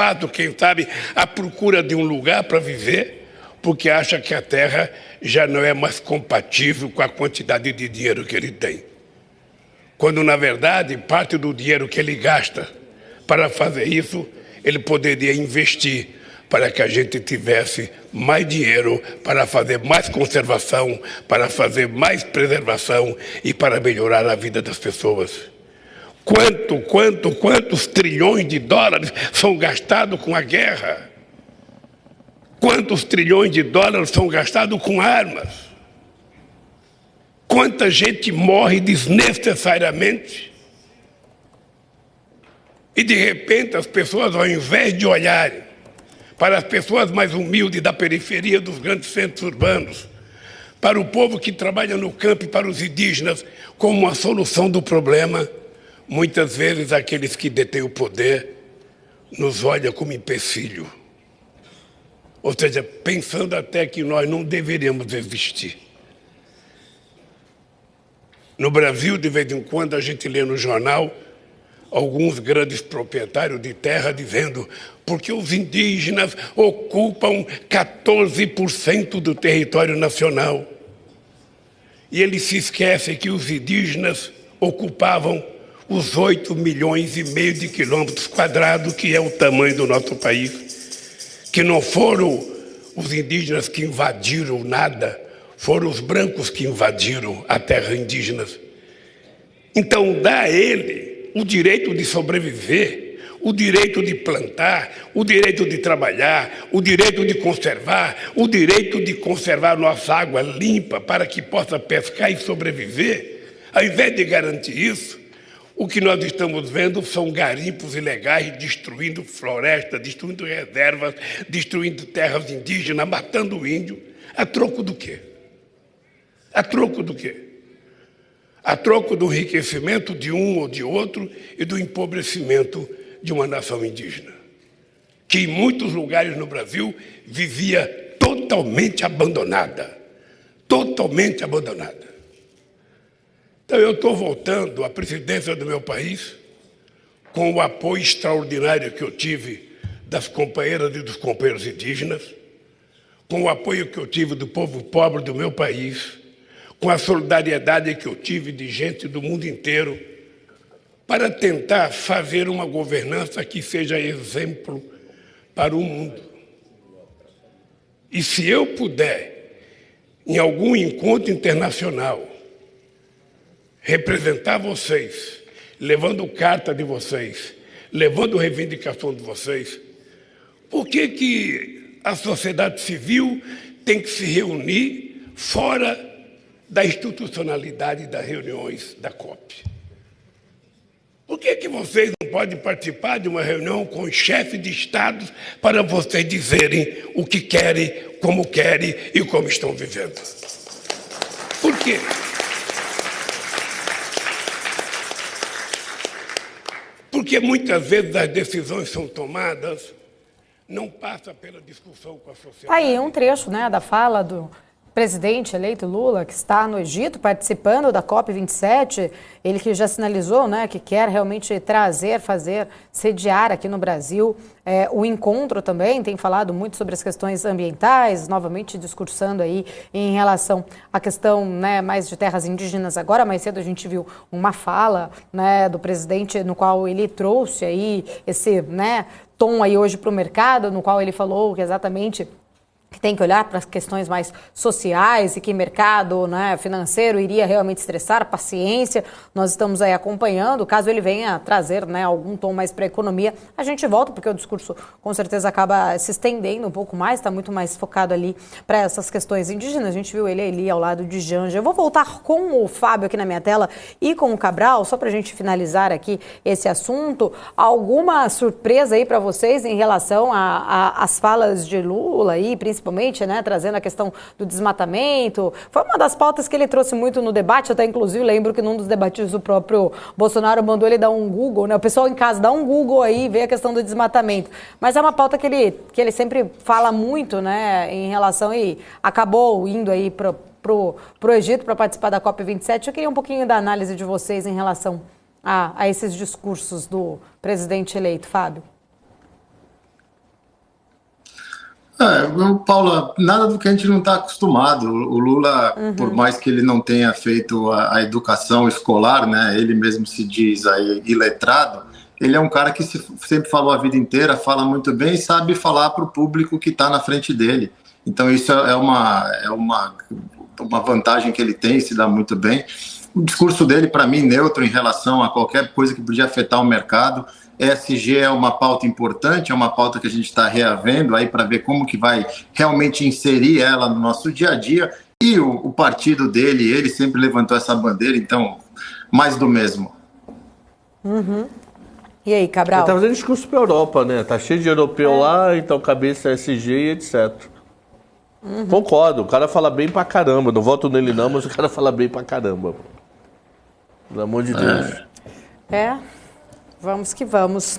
escapado, quem sabe, à procura de um lugar para viver, porque acha que a terra já não é mais compatível com a quantidade de dinheiro que ele tem. Quando, na verdade, parte do dinheiro que ele gasta para fazer isso, ele poderia investir para que a gente tivesse mais dinheiro para fazer mais conservação, para fazer mais preservação e para melhorar a vida das pessoas. Quantos trilhões de dólares são gastados com a guerra? Quantos trilhões de dólares são gastados com armas? Quanta gente morre desnecessariamente? E, de repente, as pessoas, ao invés de olharem para as pessoas mais humildes da periferia dos grandes centros urbanos, para o povo que trabalha no campo e para os indígenas como uma solução do problema, muitas vezes aqueles que detêm o poder nos olham como empecilho. Ou seja, pensando até que nós não deveríamos existir. No Brasil, de vez em quando, a gente lê no jornal alguns grandes proprietários de terra dizendo porque os indígenas ocupam 14% do território nacional. E eles se esquecem que os indígenas ocupavam os 8,5 milhões de quilômetros quadrados, que é o tamanho do nosso país, que não foram os indígenas que invadiram nada, foram os brancos que invadiram a terra indígena. Então, dá a ele o direito de sobreviver, o direito de plantar, o direito de trabalhar, o direito de conservar nossa água limpa para que possa pescar e sobreviver. Ao invés de garantir isso, o que nós estamos vendo são garimpos ilegais destruindo florestas, destruindo reservas, destruindo terras indígenas, matando o índio. A troco do quê? A troco do quê? A troco do enriquecimento de um ou de outro e do empobrecimento de uma nação indígena, que em muitos lugares no Brasil vivia totalmente abandonada. Totalmente abandonada. Então eu estou voltando à presidência do meu país com o apoio extraordinário que eu tive das companheiras e dos companheiros indígenas, com o apoio que eu tive do povo pobre do meu país, com a solidariedade que eu tive de gente do mundo inteiro, para tentar fazer uma governança que seja exemplo para o mundo. E se eu puder, em algum encontro internacional, representar vocês, levando carta de vocês, levando reivindicação de vocês, por que a sociedade civil tem que se reunir fora da institucionalidade das reuniões da COP? Por que vocês não podem participar de uma reunião com os chefes de estados para vocês dizerem o que querem e como estão vivendo? Por quê? Porque muitas vezes as decisões são tomadas, não passa pela discussão com a sociedade. Aí um trecho, né, da fala do presidente eleito Lula, que está no Egito participando da COP27, ele que já sinalizou, né, que quer realmente sediar aqui no Brasil o encontro também, tem falado muito sobre as questões ambientais, novamente discursando aí em relação à questão, né, mais de terras indígenas. Agora, mais cedo a gente viu uma fala, né, do presidente no qual ele trouxe aí esse, né, tom aí hoje para o mercado, no qual ele falou que exatamente que tem que olhar para as questões mais sociais e que mercado, né, financeiro iria realmente estressar, paciência. Nós estamos aí acompanhando, caso ele venha trazer, né, algum tom mais para a economia, a gente volta, porque o discurso com certeza acaba se estendendo um pouco mais, está muito mais focado ali para essas questões indígenas. A gente viu ele ali ao lado de Janja. Eu vou voltar com o Fábio aqui na minha tela e com o Cabral, só para a gente finalizar aqui esse assunto. Alguma surpresa aí para vocês em relação às falas de Lula aí, principalmente, né, trazendo a questão do desmatamento? Foi uma das pautas que ele trouxe muito no debate, até inclusive lembro que num dos debates o próprio Bolsonaro mandou ele dar um Google, né, o pessoal em casa dá um Google aí, vê a questão do desmatamento, mas é uma pauta que ele sempre fala muito, né, em relação, e acabou indo aí pro Egito para participar da COP27. Eu queria um pouquinho da análise de vocês em relação a esses discursos do presidente eleito, Fábio. Paula, nada do que a gente não está acostumado. O Lula, por mais que ele não tenha feito a educação escolar, né, ele mesmo se diz aí iletrado, ele é um cara que sempre falou a vida inteira, fala muito bem e sabe falar para o público que está na frente dele. Então isso é uma vantagem que ele tem, se dá muito bem. O discurso dele, para mim, neutro em relação a qualquer coisa que podia afetar o mercado. ESG é uma pauta importante, é uma pauta que a gente está reavendo aí para ver como que vai realmente inserir ela no nosso dia a dia. E o partido dele, ele sempre levantou essa bandeira, então, mais do mesmo. E aí, Cabral? Ele tá fazendo discurso para a Europa, né? Tá cheio de europeu lá, então cabeça ESG e etc. Concordo, o cara fala bem pra caramba. Não voto nele não, mas o cara fala bem pra caramba. Pelo amor de Deus. Vamos que vamos.